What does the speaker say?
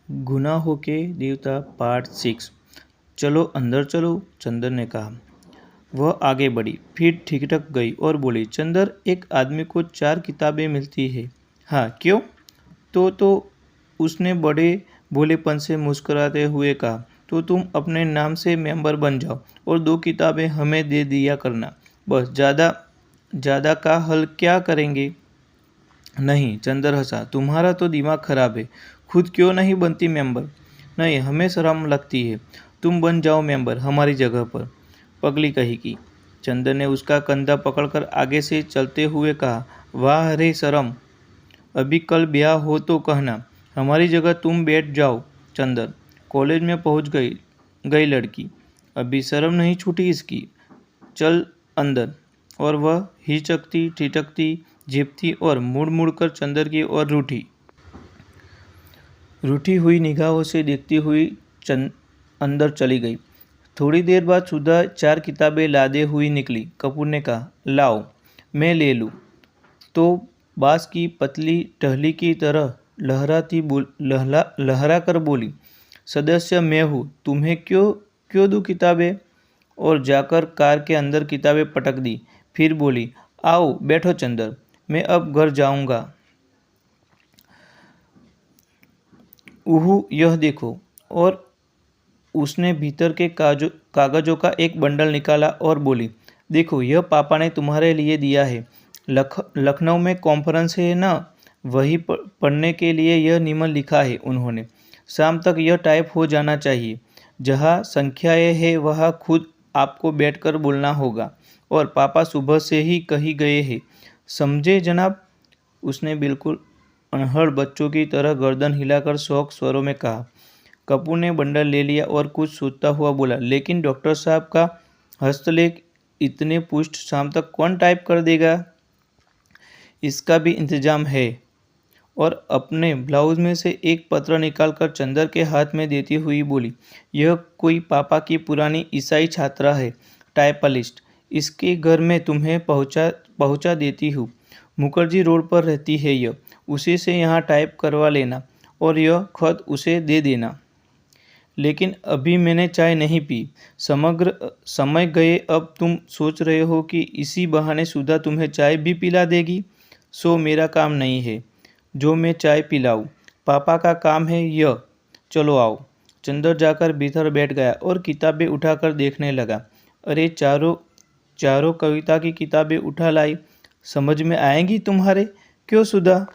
गुनाहों के देवता पार्ट 6। चलो अंदर चलो, चंदर ने कहा। वह आगे बढ़ी, फिर ठिठक गई और बोली, चंदर, एक आदमी को 4 किताबें मिलती है। हाँ, क्यों? तो उसने बड़े भोलेपन से मुस्कुराते हुए कहा, तो तुम अपने नाम से मेंबर बन जाओ और 2 किताबें हमें दे दिया करना। बस ज़्यादा का हल क्या करेंगे? नहीं, चंदर हंसा। तुम्हारा तो दिमाग खराब है। खुद क्यों नहीं बनती मेंबर? नहीं, हमें शर्म लगती है। तुम बन जाओ मेंबर हमारी जगह पर, पगली कहेगी। चंदर ने उसका कंधा पकड़कर आगे से चलते हुए कहा, वाह रे शर्म, अभी कल ब्याह हो तो कहना, हमारी जगह तुम बैठ जाओ। चंदर, कॉलेज में पहुंच गई लड़की, अभी शर्म नहीं छूटी इसकी। चल अंदर। और वह हिचकती ठिठकती झेपती और मुड़ कर चंदर की ओर रूठी हुई निगाहों से देखती हुई अंदर चली गई। थोड़ी देर बाद सुधा 4 किताबें लादे हुई निकली। कपूर ने कहा, लाओ, मैं ले लूँ। तो बांस की पतली टहनी की तरह लहरा कर बोली, सदस्य मैं हूँ, तुम्हें क्यों दूँ किताबें? और जाकर कार के अंदर किताबें पटक दी। फिर बोली, आओ बैठो चंदर, मैं अब घर जाऊंगा। यह देखो। और उसने भीतर के कागजों का एक बंडल निकाला और बोली, देखो, यह पापा ने तुम्हारे लिए दिया है। लखनऊ में कॉन्फ्रेंस है ना, वही पढ़ने के लिए यह निमन लिखा है उन्होंने। शाम तक यह टाइप हो जाना चाहिए। जहाँ संख्याएं हैं वहाँ खुद आपको बैठकर बोलना होगा। और पापा सुबह से ही कही गए हैं, समझे जनाब? उसने बिल्कुल अनहड़ बच्चों की तरह गर्दन हिलाकर शौक स्वरों में कहा। कपूर ने बंडल ले लिया और कुछ सोचता हुआ बोला, लेकिन डॉक्टर साहब का हस्तलेख इतने पुष्ट शाम तक कौन टाइप कर देगा? इसका भी इंतजाम है। और अपने ब्लाउज में से एक पत्र निकालकर चंदर के हाथ में देती हुई बोली, यह कोई पापा की पुरानी ईसाई छात्रा है, टाइपलिस्ट। इसके घर में तुम्हें पहुंचा देती हूँ। मुखर्जी रोड पर रहती है यह, उसी से यहाँ टाइप करवा लेना और यह खत उसे दे देना। लेकिन अभी मैंने चाय नहीं पी। समग्र समय गए, अब तुम सोच रहे हो कि इसी बहाने सुधा तुम्हें चाय भी पिला देगी। सो मेरा काम नहीं है जो मैं चाय पिलाऊं, पापा का काम है यह। चलो आओ। चंदर जाकर भीतर बैठ गया और किताबें उठाकर देखने लगा। अरे, चारों कविता की किताबें उठा लाई। समझ में आएंगी तुम्हारे? क्यों सुधा?